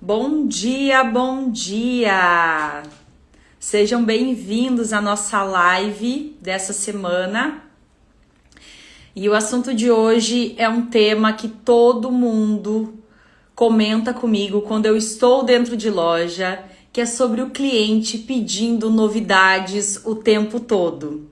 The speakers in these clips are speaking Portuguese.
Bom dia, bom dia! Sejam bem-vindos à nossa live dessa semana. E o assunto de hoje é um tema que todo mundo comenta comigo quando eu estou dentro de loja, que é sobre o cliente pedindo novidades o tempo todo.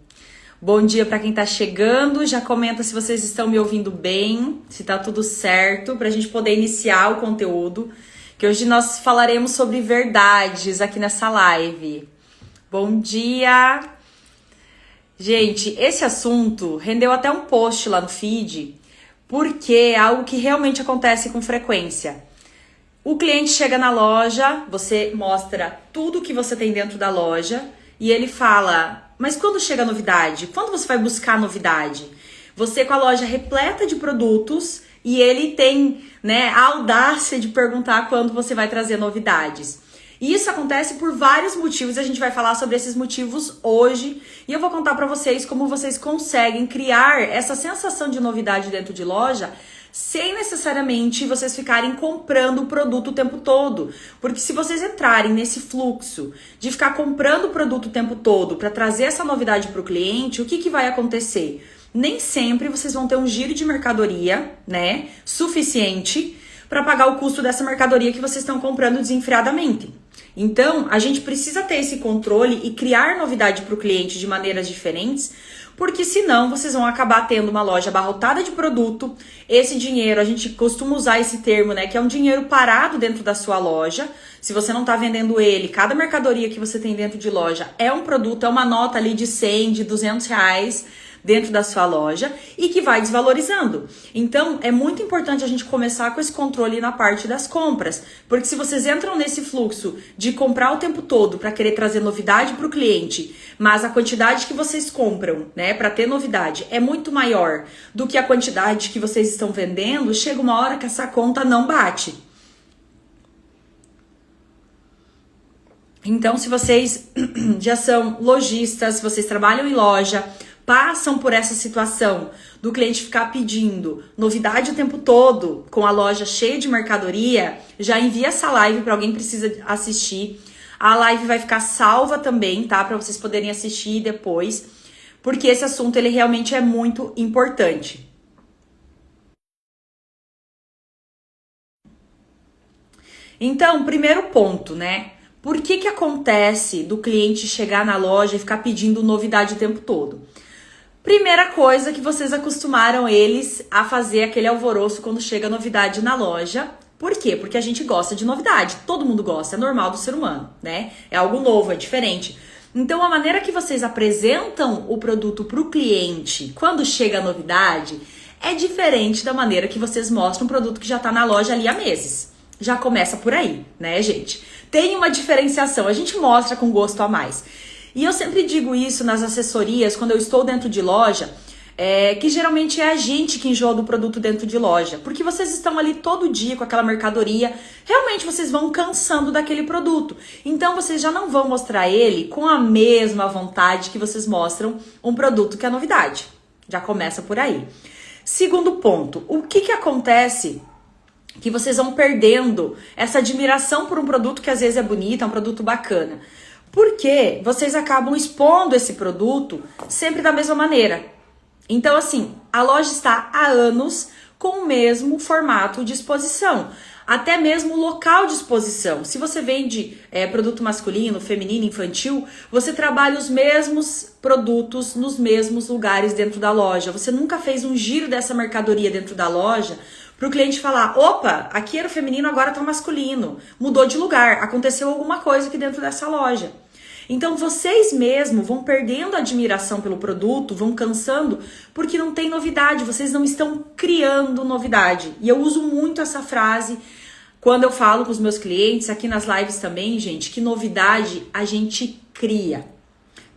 Bom dia para quem está chegando, já comenta se vocês estão me ouvindo bem, se está tudo certo, para a gente poder iniciar o conteúdo, que hoje nós falaremos sobre verdades aqui nessa live. Bom dia! Gente, esse assunto rendeu até um post lá no feed, porque é algo que realmente acontece com frequência. O cliente chega na loja, você mostra tudo que você tem dentro da loja e ele fala: mas quando chega a novidade? Quando você vai buscar a novidade? Você com a loja repleta de produtos e ele tem, a audácia de perguntar quando você vai trazer novidades. E isso acontece por vários motivos, a gente vai falar sobre esses motivos hoje e eu vou contar para vocês como vocês conseguem criar essa sensação de novidade dentro de loja sem necessariamente vocês ficarem comprando o produto o tempo todo. Porque se vocês entrarem nesse fluxo de ficar comprando o produto o tempo todo para trazer essa novidade para o cliente, o que vai acontecer? Nem sempre vocês vão ter um giro de mercadoria, suficiente para pagar o custo dessa mercadoria que vocês estão comprando desenfreadamente. Então, a gente precisa ter esse controle e criar novidade para o cliente de maneiras diferentes, porque senão vocês vão acabar tendo uma loja abarrotada de produto. Esse dinheiro, a gente costuma usar esse termo, que é um dinheiro parado dentro da sua loja. Se você não está vendendo ele, cada mercadoria que você tem dentro de loja é um produto, é uma nota ali de 100, de 200 reais dentro da sua loja e que vai desvalorizando. Então, é muito importante a gente começar com esse controle na parte das compras, porque se vocês entram nesse fluxo de comprar o tempo todo para querer trazer novidade para o cliente, mas a quantidade que vocês compram, para ter novidade é muito maior do que a quantidade que vocês estão vendendo, chega uma hora que essa conta não bate. Então, se vocês já são lojistas, se vocês trabalham em loja, passam por essa situação do cliente ficar pedindo novidade o tempo todo, com a loja cheia de mercadoria, já envia essa live para alguém que precisa assistir. A live vai ficar salva também, tá? Para vocês poderem assistir depois, porque esse assunto ele realmente é muito importante. Então, primeiro ponto, Por que acontece do cliente chegar na loja e ficar pedindo novidade o tempo todo? Primeira coisa que vocês acostumaram eles a fazer aquele alvoroço quando chega novidade na loja. Por quê? Porque a gente gosta de novidade. Todo mundo gosta, é normal do ser humano, É algo novo, é diferente. Então, a maneira que vocês apresentam o produto para o cliente quando chega a novidade é diferente da maneira que vocês mostram um produto que já está na loja ali há meses. Já começa por aí, gente? Tem uma diferenciação, a gente mostra com gosto a mais. E eu sempre digo isso nas assessorias, quando eu estou dentro de loja, que geralmente é a gente que enjoa do produto dentro de loja. Porque vocês estão ali todo dia com aquela mercadoria, realmente vocês vão cansando daquele produto. Então vocês já não vão mostrar ele com a mesma vontade que vocês mostram um produto que é novidade. Já começa por aí. Segundo ponto, o que acontece que vocês vão perdendo essa admiração por um produto que às vezes é bonito, é um produto bacana? Porque vocês acabam expondo esse produto sempre da mesma maneira. Então, assim, a loja está há anos com o mesmo formato de exposição. Até mesmo o local de exposição. Se você vende produto masculino, feminino, infantil, você trabalha os mesmos produtos nos mesmos lugares dentro da loja. Você nunca fez um giro dessa mercadoria dentro da loja para o cliente falar: opa, aqui era o feminino, agora tá o masculino. Mudou de lugar, aconteceu alguma coisa aqui dentro dessa loja. Então vocês mesmos vão perdendo a admiração pelo produto, vão cansando, porque não tem novidade, vocês não estão criando novidade. E eu uso muito essa frase quando eu falo com os meus clientes, aqui nas lives também, gente, que novidade a gente cria,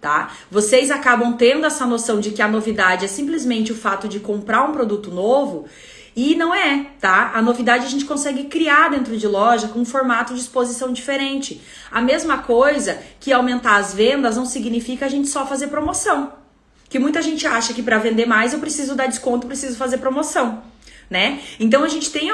tá? Vocês acabam tendo essa noção de que a novidade é simplesmente o fato de comprar um produto novo. E não é, tá? A novidade a gente consegue criar dentro de loja com um formato de exposição diferente. A mesma coisa que aumentar as vendas não significa a gente só fazer promoção. Que muita gente acha que para vender mais eu preciso dar desconto, preciso fazer promoção, Então a gente tem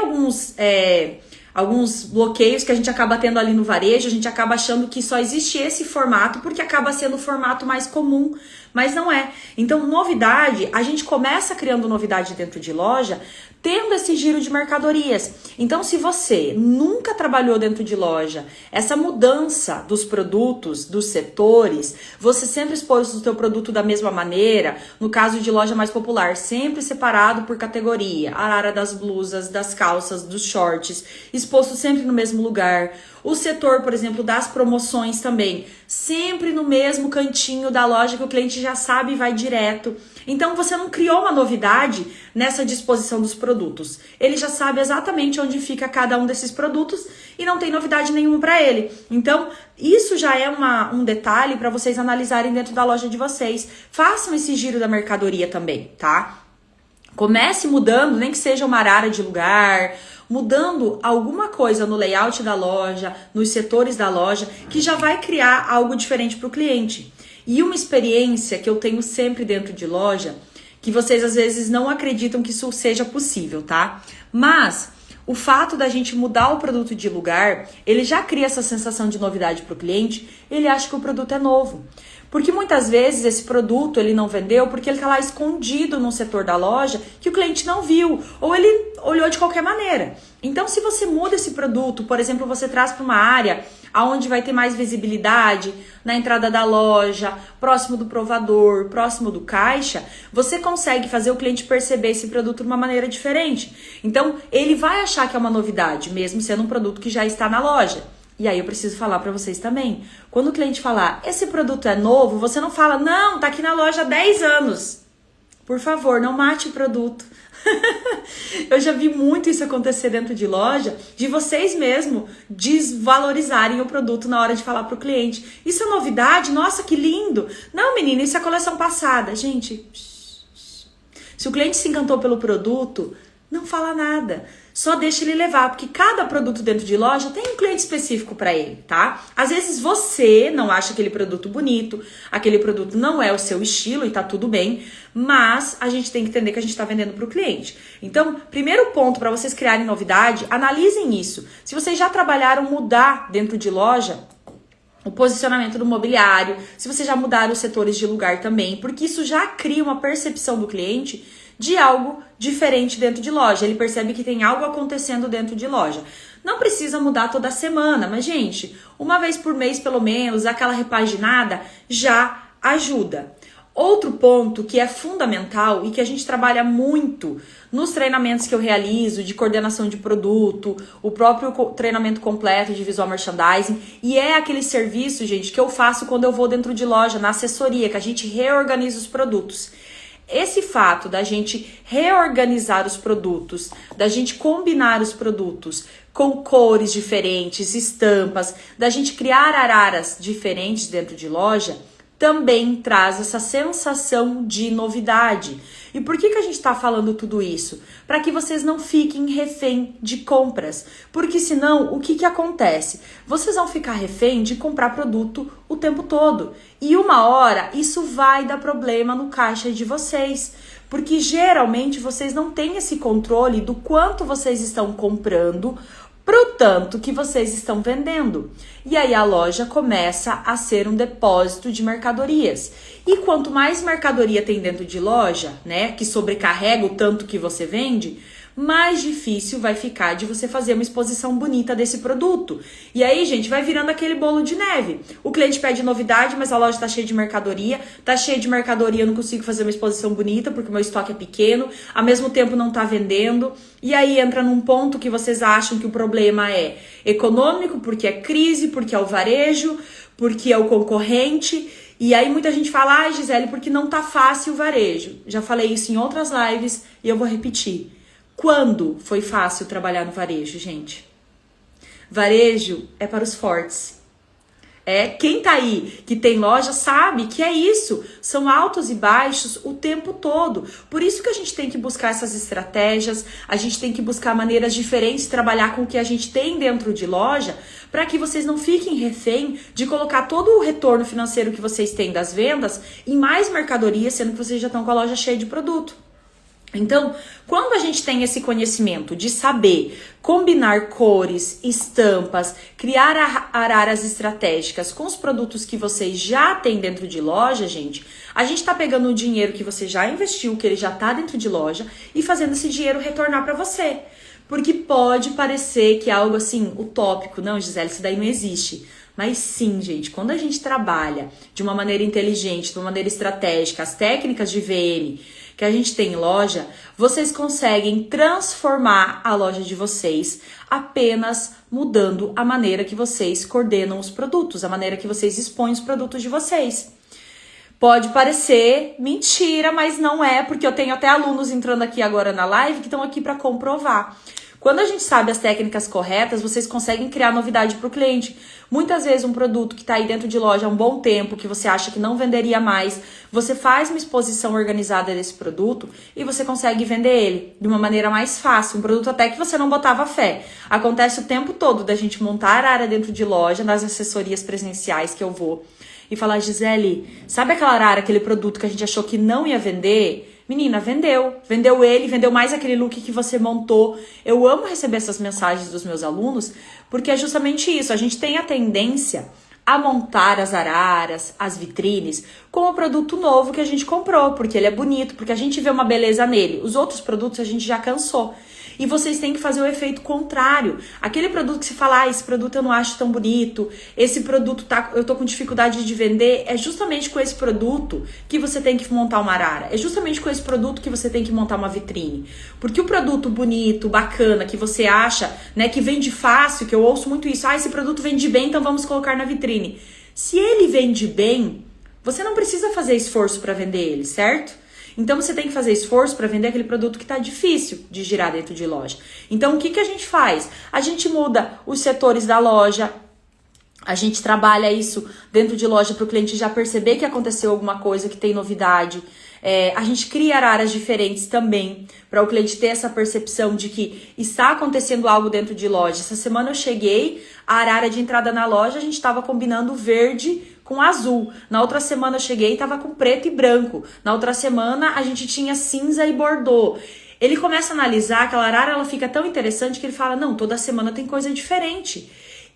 alguns bloqueios que a gente acaba tendo ali no varejo, a gente acaba achando que só existe esse formato porque acaba sendo o formato mais comum, mas não é. Então, novidade, a gente começa criando novidade dentro de loja, tendo esse giro de mercadorias. Então, se você nunca trabalhou dentro de loja, essa mudança dos produtos, dos setores, você sempre expôs o seu produto da mesma maneira, no caso de loja mais popular, sempre separado por categoria, a área das blusas, das calças, dos shorts, exposto sempre no mesmo lugar. O setor, por exemplo, das promoções também, sempre no mesmo cantinho da loja que o cliente já sabe e vai direto. Então você não criou uma novidade nessa disposição dos produtos. Ele já sabe exatamente onde fica cada um desses produtos e não tem novidade nenhuma para ele. Então isso já é um detalhe para vocês analisarem dentro da loja de vocês. Façam esse giro da mercadoria também, tá? Comece mudando, nem que seja uma arara de lugar, mudando alguma coisa no layout da loja, nos setores da loja, que já vai criar algo diferente para o cliente. E uma experiência que eu tenho sempre dentro de loja, que vocês às vezes não acreditam que isso seja possível, tá? Mas o fato da gente mudar o produto de lugar, ele já cria essa sensação de novidade para o cliente, ele acha que o produto é novo. Porque muitas vezes esse produto ele não vendeu porque ele está lá escondido num setor da loja que o cliente não viu, ou ele olhou de qualquer maneira. Então, se você muda esse produto, por exemplo, você traz para uma área onde vai ter mais visibilidade, na entrada da loja, próximo do provador, próximo do caixa, você consegue fazer o cliente perceber esse produto de uma maneira diferente. Então, ele vai achar que é uma novidade, mesmo sendo um produto que já está na loja. E aí eu preciso falar para vocês também. Quando o cliente falar, esse produto é novo, você não fala, não, tá aqui na loja há 10 anos. Por favor, não mate o produto. Eu já vi muito isso acontecer dentro de loja, de vocês mesmo desvalorizarem o produto na hora de falar pro cliente. Isso é novidade? Nossa, que lindo! Não, menina, isso é coleção passada. Gente, se o cliente se encantou pelo produto, não fala nada. Só deixa ele levar, porque cada produto dentro de loja tem um cliente específico para ele, tá? Às vezes você não acha aquele produto bonito, aquele produto não é o seu estilo e tá tudo bem, mas a gente tem que entender que a gente tá vendendo pro cliente. Então, primeiro ponto para vocês criarem novidade, analisem isso. Se vocês já trabalharam mudar dentro de loja, o posicionamento do mobiliário, se vocês já mudaram os setores de lugar também, porque isso já cria uma percepção do cliente de algo diferente dentro de loja. Ele percebe que tem algo acontecendo dentro de loja. Não precisa mudar toda semana, mas, gente, uma vez por mês, pelo menos, aquela repaginada já ajuda. Outro ponto que é fundamental e que a gente trabalha muito nos treinamentos que eu realizo de coordenação de produto, o próprio treinamento completo de visual merchandising, e é aquele serviço, gente, que eu faço quando eu vou dentro de loja, na assessoria, que a gente reorganiza os produtos. Esse fato da gente reorganizar os produtos, da gente combinar os produtos com cores diferentes, estampas, da gente criar araras diferentes dentro de loja, também traz essa sensação de novidade. E por que a gente está falando tudo isso? Para que vocês não fiquem refém de compras. Porque senão, o que acontece? Vocês vão ficar refém de comprar produto o tempo todo. E uma hora, isso vai dar problema no caixa de vocês. Porque geralmente vocês não têm esse controle do quanto vocês estão comprando pro tanto que vocês estão vendendo. E aí a loja começa a ser um depósito de mercadorias. E quanto mais mercadoria tem dentro de loja, né, que sobrecarrega o tanto que você vende, mais difícil vai ficar de você fazer uma exposição bonita desse produto. E aí, gente, vai virando aquele bolo de neve. O cliente pede novidade, mas a loja tá cheia de mercadoria. Tá cheia de mercadoria, eu não consigo fazer uma exposição bonita porque o meu estoque é pequeno. Ao mesmo tempo não tá vendendo. E aí entra num ponto que vocês acham que o problema é econômico, porque é crise, porque é o varejo, porque é o concorrente. E aí muita gente fala, ah, Gisele, porque não tá fácil o varejo. Já falei isso em outras lives e eu vou repetir. Quando foi fácil trabalhar no varejo, gente? Varejo é para os fortes. Quem tá aí, que tem loja, sabe que é isso. São altos e baixos o tempo todo. Por isso que a gente tem que buscar essas estratégias, a gente tem que buscar maneiras diferentes de trabalhar com o que a gente tem dentro de loja, para que vocês não fiquem refém de colocar todo o retorno financeiro que vocês têm das vendas em mais mercadoria, sendo que vocês já estão com a loja cheia de produto. Então, quando a gente tem esse conhecimento de saber combinar cores, estampas, criar araras estratégicas com os produtos que vocês já têm dentro de loja, gente, a gente tá pegando o dinheiro que você já investiu, que ele já tá dentro de loja, e fazendo esse dinheiro retornar para você. Porque pode parecer que é algo assim, utópico. Não, Gisele, isso daí não existe. Mas sim, gente, quando a gente trabalha de uma maneira inteligente, de uma maneira estratégica, as técnicas de VM que a gente tem em loja, vocês conseguem transformar a loja de vocês apenas mudando a maneira que vocês coordenam os produtos, a maneira que vocês expõem os produtos de vocês. Pode parecer mentira, mas não é, porque eu tenho até alunos entrando aqui agora na live que estão aqui para comprovar. Quando a gente sabe as técnicas corretas, vocês conseguem criar novidade para o cliente. Muitas vezes um produto que está aí dentro de loja há um bom tempo, que você acha que não venderia mais, você faz uma exposição organizada desse produto e você consegue vender ele de uma maneira mais fácil. Um produto até que você não botava fé. Acontece o tempo todo da gente montar a área dentro de loja, nas assessorias presenciais que eu vou, e falar, Gisele, sabe aquela arara, aquele produto que a gente achou que não ia vender? Menina, vendeu. Vendeu ele, vendeu mais aquele look que você montou. Eu amo receber essas mensagens dos meus alunos, porque é justamente isso. A gente tem a tendência a montar as araras, as vitrines, com o produto novo que a gente comprou, porque ele é bonito, porque a gente vê uma beleza nele. Os outros produtos a gente já cansou. E vocês têm que fazer o efeito contrário. Aquele produto que você fala, esse produto eu não acho tão bonito, esse produto eu tô com dificuldade de vender, é justamente com esse produto que você tem que montar uma arara. É justamente com esse produto que você tem que montar uma vitrine. Porque o produto bonito, bacana, que você acha, né, que vende fácil, que eu ouço muito isso, esse produto vende bem, então vamos colocar na vitrine. Se ele vende bem, você não precisa fazer esforço para vender ele, certo? Então você tem que fazer esforço para vender aquele produto que está difícil de girar dentro de loja. Então o que a gente faz? A gente muda os setores da loja, a gente trabalha isso dentro de loja para o cliente já perceber que aconteceu alguma coisa, que tem novidade. A gente cria araras diferentes também, para o cliente ter essa percepção de que está acontecendo algo dentro de loja. Essa semana eu cheguei, a arara de entrada na loja, a gente estava combinando verde com azul. Na outra semana eu cheguei e estava com preto e branco. Na outra semana a gente tinha cinza e bordô. Ele começa a analisar, aquela arara ela fica tão interessante que ele fala, não, toda semana tem coisa diferente.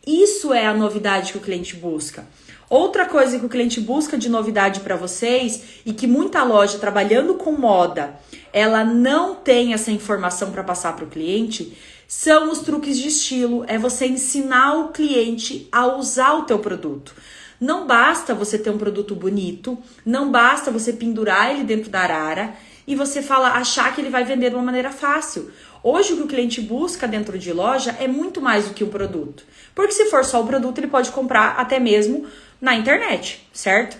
Isso é a novidade que o cliente busca. Outra coisa que o cliente busca de novidade para vocês e que muita loja trabalhando com moda, ela não tem essa informação para passar para o cliente, são os truques de estilo. É você ensinar o cliente a usar o teu produto. Não basta você ter um produto bonito, não basta você pendurar ele dentro da arara e você achar que ele vai vender de uma maneira fácil. Hoje o que o cliente busca dentro de loja é muito mais do que um produto. Porque se for só o produto, ele pode comprar até mesmo na internet, certo?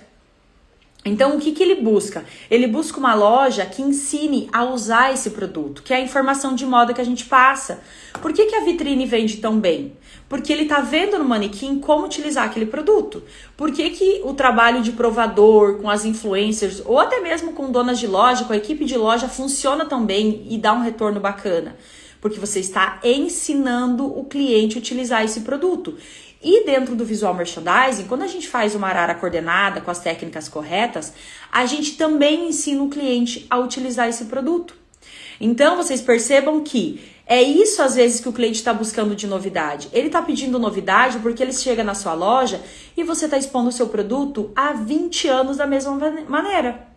Então, o que ele busca? Ele busca uma loja que ensine a usar esse produto, que é a informação de moda que a gente passa. Por que a vitrine vende tão bem? Porque ele tá vendo no manequim como utilizar aquele produto. Por que o trabalho de provador com as influencers, ou até mesmo com donas de loja, com a equipe de loja, funciona tão bem e dá um retorno bacana? Porque você está ensinando o cliente a utilizar esse produto. E dentro do visual merchandising, quando a gente faz uma arara coordenada com as técnicas corretas, a gente também ensina o cliente a utilizar esse produto. Então, vocês percebam que é isso às vezes que o cliente está buscando de novidade. Ele está pedindo novidade porque ele chega na sua loja e você está expondo o seu produto há 20 anos da mesma maneira.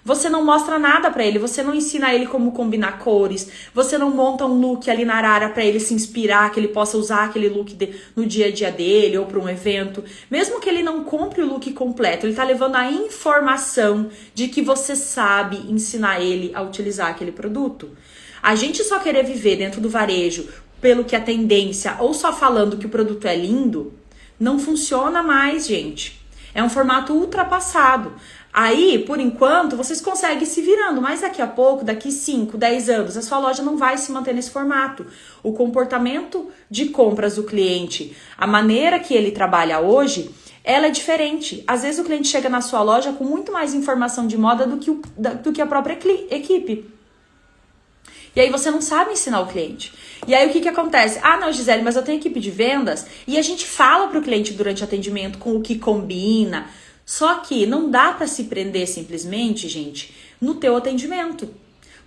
Você não mostra nada pra ele, você não ensina ele como combinar cores, você não monta um look ali na arara pra ele se inspirar, que ele possa usar aquele look no dia a dia dele ou pra um evento. Mesmo que ele não compre o look completo, ele tá levando a informação de que você sabe ensinar ele a utilizar aquele produto. A gente só querer viver dentro do varejo pelo que é tendência ou só falando que o produto é lindo, não funciona mais, gente. É um formato ultrapassado. Aí, por enquanto, vocês conseguem se virando, mas daqui a pouco, daqui 5, 10 anos, a sua loja não vai se manter nesse formato. O comportamento de compras do cliente, a maneira que ele trabalha hoje, ela é diferente. Às vezes o cliente chega na sua loja com muito mais informação de moda do que a própria equipe. E aí você não sabe ensinar o cliente. E aí o que acontece? Ah, não, Gisele, mas eu tenho equipe de vendas e a gente fala para o cliente durante o atendimento com o que combina. Só que não dá para se prender simplesmente, gente, no teu atendimento.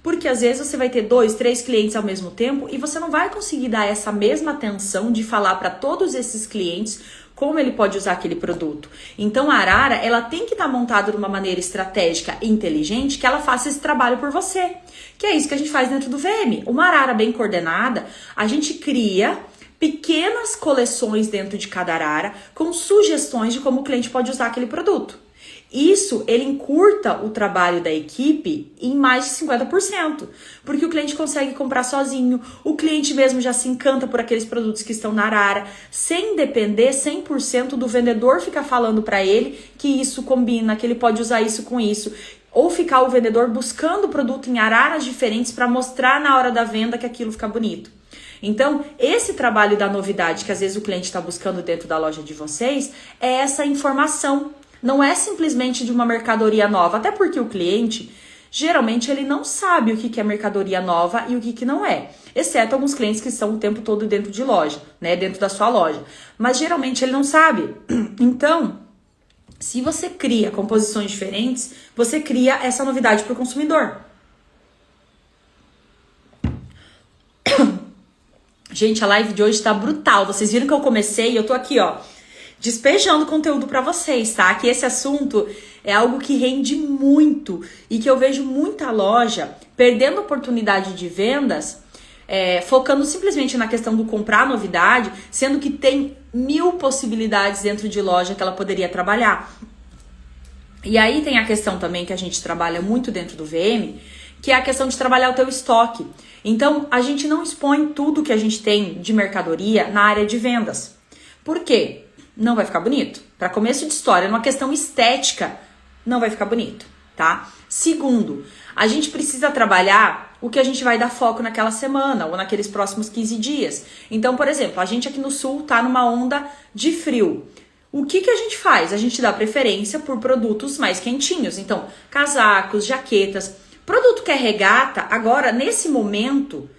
Porque às vezes você vai ter 2, 3 clientes ao mesmo tempo e você não vai conseguir dar essa mesma atenção de falar para todos esses clientes como ele pode usar aquele produto. Então a Arara, ela tem que estar montada de uma maneira estratégica e inteligente que ela faça esse trabalho por você. Que é isso que a gente faz dentro do VM. Uma Arara bem coordenada, a gente cria pequenas coleções dentro de cada Arara com sugestões de como o cliente pode usar aquele produto. Isso, ele encurta o trabalho da equipe em mais de 50%, porque o cliente consegue comprar sozinho, o cliente mesmo já se encanta por aqueles produtos que estão na Arara, sem depender 100% do vendedor ficar falando para ele que isso combina, que ele pode usar isso com isso, ou ficar o vendedor buscando o produto em araras diferentes para mostrar na hora da venda que aquilo fica bonito. Então, esse trabalho da novidade que às vezes o cliente está buscando dentro da loja de vocês é essa informação. Não é simplesmente de uma mercadoria nova, até porque o cliente, geralmente, ele não sabe o que é mercadoria nova e o que não é. Exceto alguns clientes que estão o tempo todo dentro de loja, né? Dentro da sua loja. Mas, geralmente, ele não sabe. Então, se você cria composições diferentes, você cria essa novidade para o consumidor. Gente, a live de hoje tá brutal. Vocês viram que eu comecei e eu tô aqui, ó, despejando conteúdo para vocês, tá? Que esse assunto é algo que rende muito e que eu vejo muita loja perdendo oportunidade de vendas, focando simplesmente na questão do comprar novidade, sendo que tem 1000 possibilidades dentro de loja que ela poderia trabalhar. E aí tem a questão também que a gente trabalha muito dentro do VM, que é a questão de trabalhar o teu estoque. Então, a gente não expõe tudo que a gente tem de mercadoria na área de vendas. Por quê? Não vai ficar bonito. Para começo de história, numa questão estética, não vai ficar bonito, tá? Segundo, a gente precisa trabalhar o que a gente vai dar foco naquela semana ou naqueles próximos 15 dias. Então, por exemplo, a gente aqui no Sul tá numa onda de frio. O que a gente faz? A gente dá preferência por produtos mais quentinhos. Então, casacos, jaquetas. Produto que é regata, agora, nesse momento,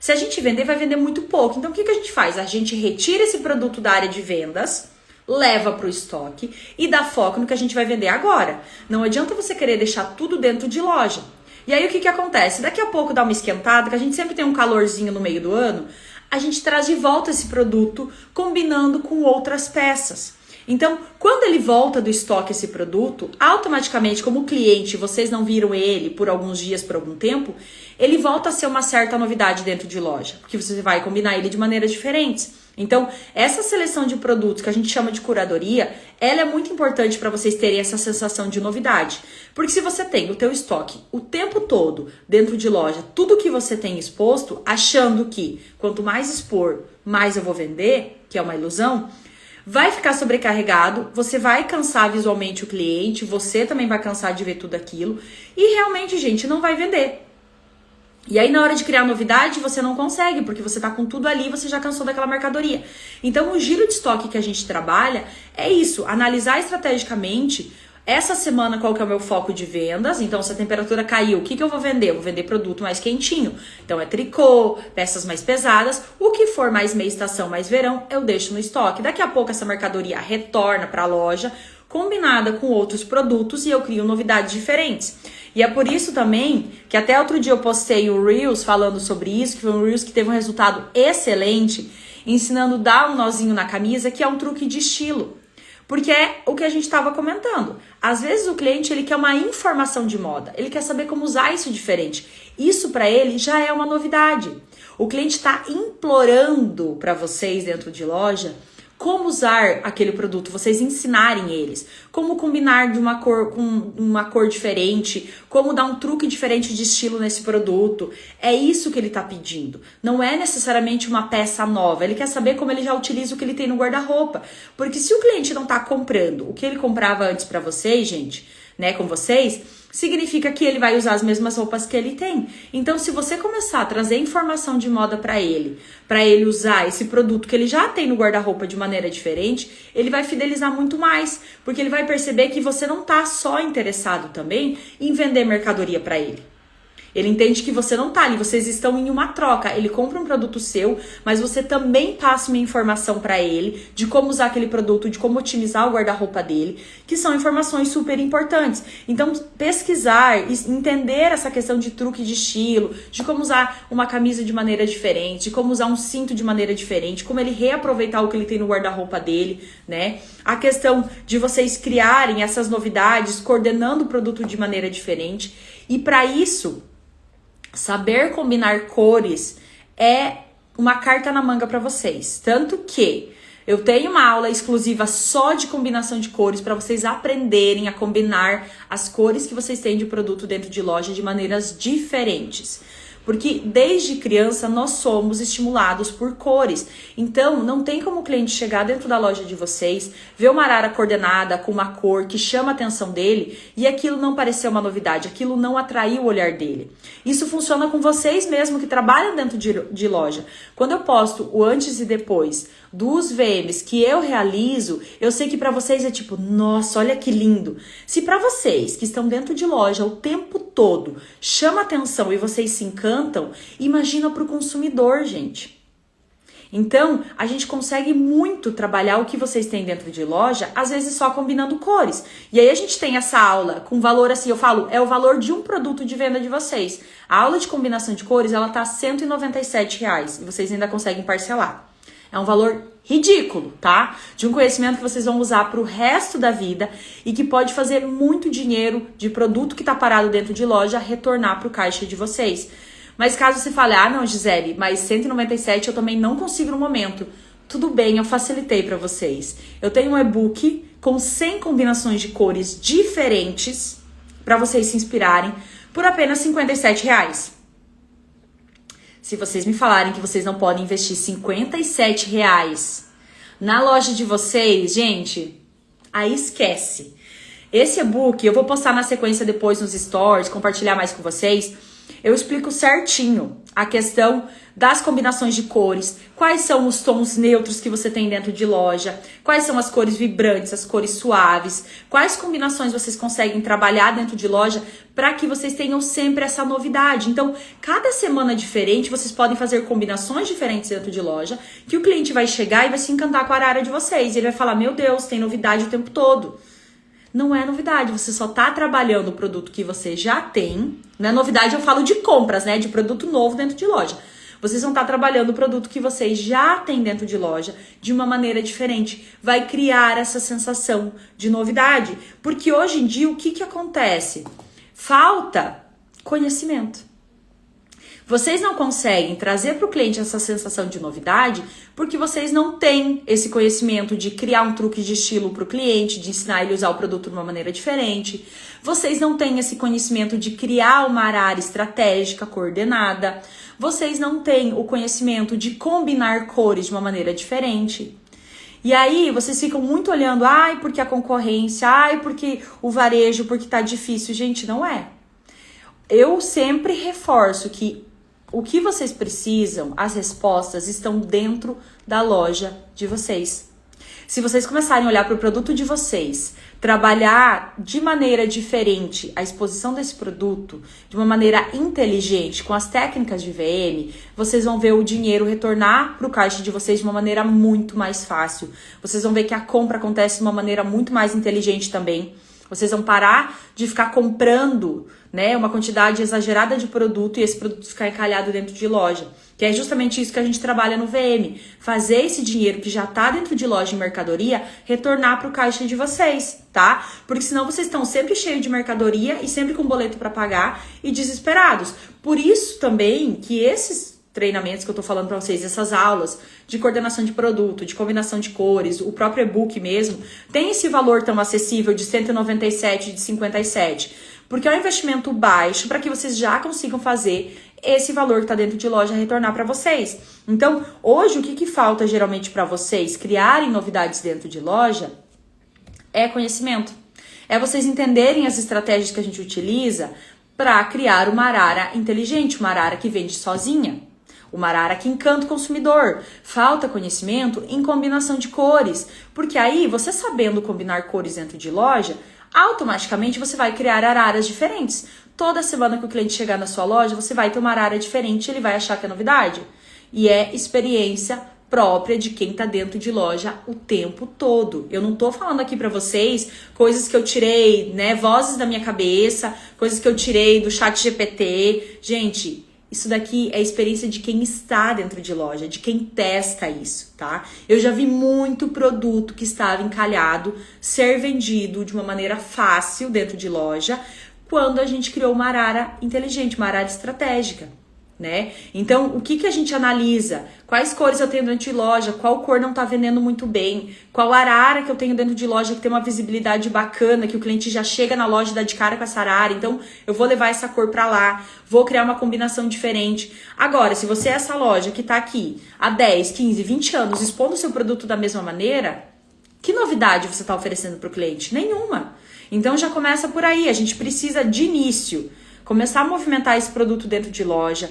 se a gente vender, vai vender muito pouco. Então, o que a gente faz? A gente retira esse produto da área de vendas, leva para o estoque e dá foco no que a gente vai vender agora. Não adianta você querer deixar tudo dentro de loja. E aí, o que acontece? Daqui a pouco dá uma esquentada, que a gente sempre tem um calorzinho no meio do ano, a gente traz de volta esse produto combinando com outras peças. Então, quando ele volta do estoque esse produto, automaticamente, como cliente, vocês não viram ele por alguns dias, por algum tempo, ele volta a ser uma certa novidade dentro de loja, porque você vai combinar ele de maneiras diferentes. Então, essa seleção de produtos que a gente chama de curadoria, ela é muito importante para vocês terem essa sensação de novidade. Porque se você tem o teu estoque o tempo todo dentro de loja, tudo que você tem exposto, achando que quanto mais expor, mais eu vou vender, que é uma ilusão, vai ficar sobrecarregado, você vai cansar visualmente o cliente, você também vai cansar de ver tudo aquilo e realmente, gente, não vai vender. E aí, na hora de criar novidade, você não consegue, porque você tá com tudo ali, você já cansou daquela mercadoria. Então, o giro de estoque que a gente trabalha é isso, analisar estrategicamente essa semana qual que é o meu foco de vendas. Então, se a temperatura caiu, o que eu vou vender? Eu vou vender produto mais quentinho. Então, é tricô, peças mais pesadas. O que for mais meia estação, mais verão, eu deixo no estoque. Daqui a pouco, essa mercadoria retorna para a loja, combinada com outros produtos, e eu crio novidades diferentes. E é por isso também que até outro dia eu postei o Reels falando sobre isso, que foi um Reels que teve um resultado excelente, ensinando a dar um nozinho na camisa, que é um truque de estilo. Porque é o que a gente estava comentando. Às vezes o cliente ele quer uma informação de moda, ele quer saber como usar isso diferente. Isso para ele já é uma novidade. O cliente está implorando para vocês dentro de loja como usar aquele produto, vocês ensinarem eles, como combinar de uma cor com uma cor diferente, como dar um truque diferente de estilo nesse produto. É isso que ele está pedindo. Não é necessariamente uma peça nova, ele quer saber como ele já utiliza o que ele tem no guarda-roupa. Porque se o cliente não está comprando o que ele comprava antes para vocês, gente, né, com vocês, significa que ele vai usar as mesmas roupas que ele tem. Então, se você começar a trazer informação de moda para ele usar esse produto que ele já tem no guarda-roupa de maneira diferente, ele vai fidelizar muito mais, porque ele vai perceber que você não tá só interessado também em vender mercadoria para ele. Ele entende que você não tá ali, vocês estão em uma troca. Ele compra um produto seu, mas você também passa uma informação para ele de como usar aquele produto, de como otimizar o guarda-roupa dele, que são informações super importantes. Então, pesquisar, entender essa questão de truque de estilo, de como usar uma camisa de maneira diferente, de como usar um cinto de maneira diferente, como ele reaproveitar o que ele tem no guarda-roupa dele, né? A questão de vocês criarem essas novidades, coordenando o produto de maneira diferente. E para isso, saber combinar cores é uma carta na manga para vocês. Tanto que eu tenho uma aula exclusiva só de combinação de cores para vocês aprenderem a combinar as cores que vocês têm de produto dentro de loja de maneiras diferentes. Porque desde criança nós somos estimulados por cores. Então não tem como o cliente chegar dentro da loja de vocês, ver uma arara coordenada com uma cor que chama a atenção dele e aquilo não parecer uma novidade, aquilo não atraiu o olhar dele. Isso funciona com vocês mesmo que trabalham dentro de loja. Quando eu posto o antes e depois dos VMs que eu realizo, eu sei que para vocês é tipo, nossa, olha que lindo. Se para vocês que estão dentro de loja o tempo todo chama atenção e vocês se encantam, imagina para o consumidor, gente. Então, a gente consegue muito trabalhar o que vocês têm dentro de loja, às vezes só combinando cores. E aí a gente tem essa aula com valor assim, eu falo, é o valor de um produto de venda de vocês. A aula de combinação de cores, ela tá R$197 e vocês ainda conseguem parcelar. É um valor ridículo, tá? De um conhecimento que vocês vão usar pro resto da vida e que pode fazer muito dinheiro de produto que tá parado dentro de loja retornar pro caixa de vocês. Mas caso você fale, ah não, Gisele, mas 197 eu também não consigo no momento. Tudo bem, eu facilitei para vocês. Eu tenho um e-book com 100 combinações de cores diferentes para vocês se inspirarem por apenas R$57. Se vocês me falarem que vocês não podem investir R$57 na loja de vocês, gente, aí esquece. Esse e-book eu vou postar na sequência depois nos stories, compartilhar mais com vocês. Eu explico certinho a questão das combinações de cores, quais são os tons neutros que você tem dentro de loja, quais são as cores vibrantes, as cores suaves, quais combinações vocês conseguem trabalhar dentro de loja para que vocês tenham sempre essa novidade. Então, cada semana diferente, vocês podem fazer combinações diferentes dentro de loja, que o cliente vai chegar e vai se encantar com a arara de vocês. Ele vai falar, meu Deus, tem novidade o tempo todo. Não é novidade, você só tá trabalhando o produto que você já tem. Não é novidade, eu falo de compras, né? De produto novo dentro de loja. Vocês vão estar trabalhando o produto que vocês já têm dentro de loja de uma maneira diferente. Vai criar essa sensação de novidade. Porque hoje em dia, o que acontece? Falta conhecimento. Vocês não conseguem trazer para o cliente essa sensação de novidade porque vocês não têm esse conhecimento de criar um truque de estilo para o cliente, de ensinar ele a usar o produto de uma maneira diferente. Vocês não têm esse conhecimento de criar uma arara estratégica coordenada. Vocês não têm o conhecimento de combinar cores de uma maneira diferente. E aí, vocês ficam muito olhando, ai, porque a concorrência, ai, porque o varejo, porque tá difícil. Gente, não é. Eu sempre reforço que o que vocês precisam, as respostas estão dentro da loja de vocês. Se vocês começarem a olhar para o produto de vocês, trabalhar de maneira diferente a exposição desse produto, de uma maneira inteligente, com as técnicas de VM, vocês vão ver o dinheiro retornar para o caixa de vocês de uma maneira muito mais fácil. Vocês vão ver que a compra acontece de uma maneira muito mais inteligente também. Vocês vão parar de ficar comprando, né, uma quantidade exagerada de produto e esse produto ficar encalhado dentro de loja. Que é justamente isso que a gente trabalha no VM. Fazer esse dinheiro que já está dentro de loja e mercadoria retornar para o caixa de vocês, tá? Porque senão vocês estão sempre cheios de mercadoria e sempre com boleto para pagar e desesperados. Por isso também que esses treinamentos que eu tô falando para vocês, essas aulas de coordenação de produto, de combinação de cores, o próprio e-book mesmo, tem esse valor tão acessível de 197, de 57, porque é um investimento baixo para que vocês já consigam fazer esse valor que está dentro de loja retornar para vocês. Então, hoje, o que falta geralmente para vocês criarem novidades dentro de loja é conhecimento. É vocês entenderem as estratégias que a gente utiliza para criar uma arara inteligente, uma arara que vende sozinha. Uma arara que encanta o consumidor. Falta conhecimento em combinação de cores. Porque aí, você sabendo combinar cores dentro de loja, automaticamente você vai criar araras diferentes. Toda semana que o cliente chegar na sua loja, você vai ter uma arara diferente, ele vai achar que é novidade. E é experiência própria de quem tá dentro de loja o tempo todo. Eu não tô falando aqui pra vocês coisas que eu tirei, né, vozes da minha cabeça, coisas que eu tirei do chat GPT. Gente, isso daqui é a experiência de quem está dentro de loja, de quem testa isso, tá? Eu já vi muito produto que estava encalhado ser vendido de uma maneira fácil dentro de loja, quando a gente criou uma arara inteligente, uma arara estratégica, né? Então, o que a gente analisa? Quais cores eu tenho dentro de loja? Qual cor não tá vendendo muito bem? Qual arara que eu tenho dentro de loja que tem uma visibilidade bacana, que o cliente já chega na loja e dá de cara com essa arara, então eu vou levar essa cor pra lá, vou criar uma combinação diferente. Agora, se você é essa loja que tá aqui há 10, 15, 20 anos expondo o seu produto da mesma maneira, que novidade você tá oferecendo pro cliente? Nenhuma. Então já começa por aí, a gente precisa de início começar a movimentar esse produto dentro de loja,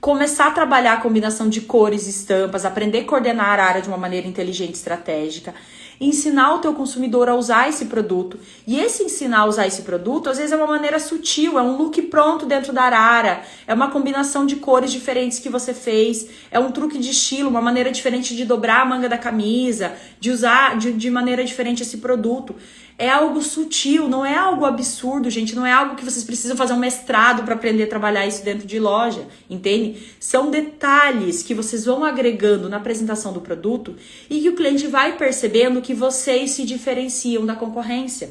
começar a trabalhar a combinação de cores e estampas, aprender a coordenar a área de uma maneira inteligente e estratégica, ensinar o teu consumidor a usar esse produto. E esse ensinar a usar esse produto, às vezes é uma maneira sutil, é um look pronto dentro da arara, é uma combinação de cores diferentes que você fez, é um truque de estilo, uma maneira diferente de dobrar a manga da camisa, de usar de maneira diferente esse produto. É algo sutil, não é algo absurdo, gente. Não é algo que vocês precisam fazer um mestrado para aprender a trabalhar isso dentro de loja, entende? São detalhes que vocês vão agregando na apresentação do produto e que o cliente vai percebendo que vocês se diferenciam da concorrência.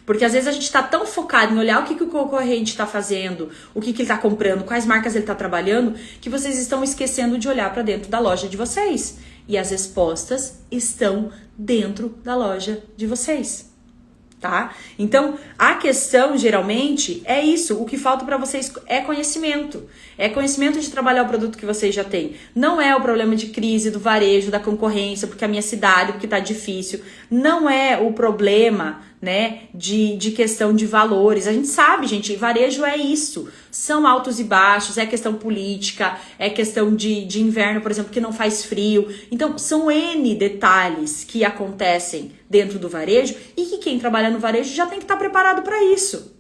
Porque às vezes a gente está tão focado em olhar o que o concorrente está fazendo, o que ele está comprando, quais marcas ele está trabalhando, que vocês estão esquecendo de olhar para dentro da loja de vocês. E as respostas estão dentro da loja de vocês, tá? Então, a questão geralmente é isso. O que falta para vocês é conhecimento. É conhecimento de trabalhar o produto que vocês já têm. Não é o problema de crise do varejo, da concorrência, porque a minha cidade, porque tá difícil. Não é o problema, né, de questão de valores. A gente sabe, gente, varejo é isso. São altos e baixos, é questão política, é questão de inverno, por exemplo, que não faz frio. Então, são N detalhes que acontecem dentro do varejo e que quem trabalha no varejo já tem que estar preparado para isso.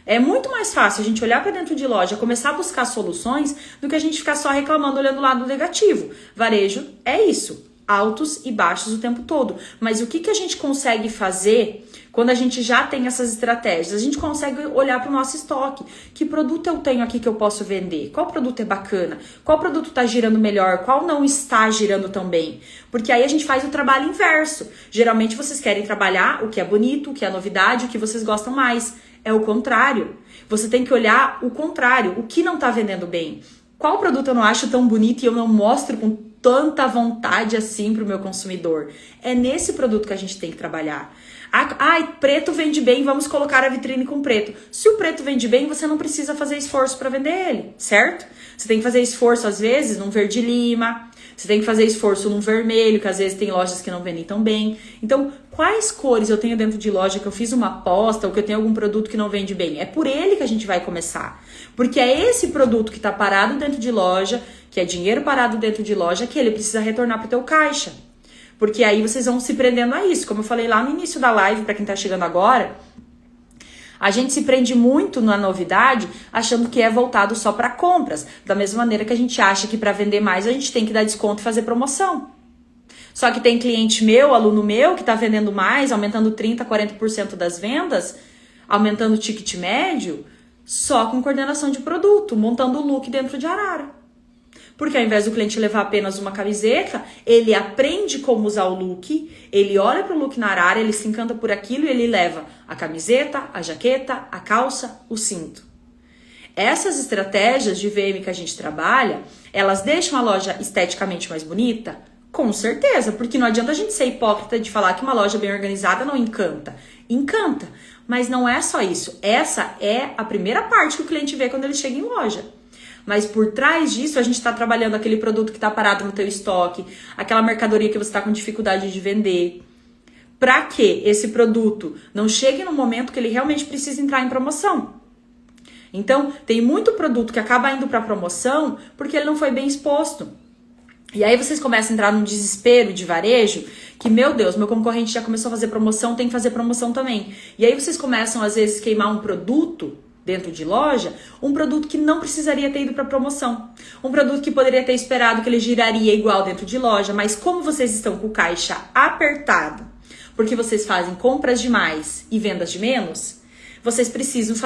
É muito mais fácil a gente olhar para dentro de loja, começar a buscar soluções, do que a gente ficar só reclamando, olhando o lado negativo. Varejo é isso, altos e baixos o tempo todo. Mas o que a gente consegue fazer quando a gente já tem essas estratégias? A gente consegue olhar para o nosso estoque. Que produto eu tenho aqui que eu posso vender? Qual produto é bacana? Qual produto está girando melhor? Qual não está girando tão bem? Porque aí a gente faz o trabalho inverso. Geralmente vocês querem trabalhar o que é bonito, o que é novidade, o que vocês gostam mais. É o contrário. Você tem que olhar o contrário, o que não está vendendo bem. Qual produto eu não acho tão bonito e eu não mostro com tanta vontade assim para o meu consumidor? É nesse produto que a gente tem que trabalhar. Ai, preto vende bem, vamos colocar a vitrine com preto. Se o preto vende bem, você não precisa fazer esforço para vender ele, certo? Você tem que fazer esforço, às vezes, num verde lima. Você tem que fazer esforço num vermelho, que às vezes tem lojas que não vendem tão bem. Então, quais cores eu tenho dentro de loja que eu fiz uma aposta ou que eu tenho algum produto que não vende bem? É por ele que a gente vai começar. Porque é esse produto que está parado dentro de loja, que é dinheiro parado dentro de loja, que ele precisa retornar para o teu caixa. Porque aí vocês vão se prendendo a isso. Como eu falei lá no início da live, para quem tá chegando agora, a gente se prende muito na novidade, achando que é voltado só para compras. Da mesma maneira que a gente acha que para vender mais, a gente tem que dar desconto e fazer promoção. Só que tem cliente meu, aluno meu, que tá vendendo mais, aumentando 30%, 40% das vendas, aumentando o ticket médio, só com coordenação de produto, montando o look dentro de arara. Porque ao invés do cliente levar apenas uma camiseta, ele aprende como usar o look, ele olha para o look na arara, ele se encanta por aquilo e ele leva a camiseta, a jaqueta, a calça, o cinto. Essas estratégias de VM que a gente trabalha, elas deixam a loja esteticamente mais bonita? Com certeza, porque não adianta a gente ser hipócrita de falar que uma loja bem organizada não encanta. Encanta, mas não é só isso. Essa é a primeira parte que o cliente vê quando ele chega em loja. Mas por trás disso, a gente está trabalhando aquele produto que está parado no teu estoque, aquela mercadoria que você está com dificuldade de vender. Para que esse produto não chegue no momento que ele realmente precisa entrar em promoção. Então, tem muito produto que acaba indo para promoção porque ele não foi bem exposto. E aí vocês começam a entrar num desespero de varejo, que, meu Deus, meu concorrente já começou a fazer promoção, tem que fazer promoção também. E aí vocês começam, às vezes, queimar um produto dentro de loja um produto que não precisaria ter ido para promoção. Um produto que poderia ter esperado que ele giraria igual dentro de loja, mas como vocês estão com o caixa apertado, porque vocês fazem compras de mais e vendas de menos, vocês precisam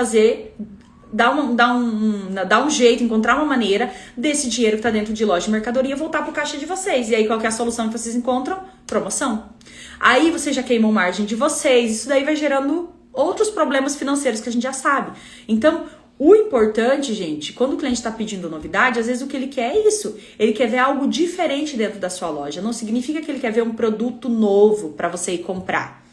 dar um jeito, encontrar uma maneira desse dinheiro que está dentro de loja de mercadoria voltar para o caixa de vocês. E aí qual que é a solução que vocês encontram? Promoção. Aí vocês já queimam margem de vocês, isso daí vai gerando outros problemas financeiros que a gente já sabe. Então, o importante, gente, quando o cliente está pedindo novidade, às vezes o que ele quer é isso. Ele quer ver algo diferente dentro da sua loja. Não significa que ele quer ver um produto novo para você ir comprar.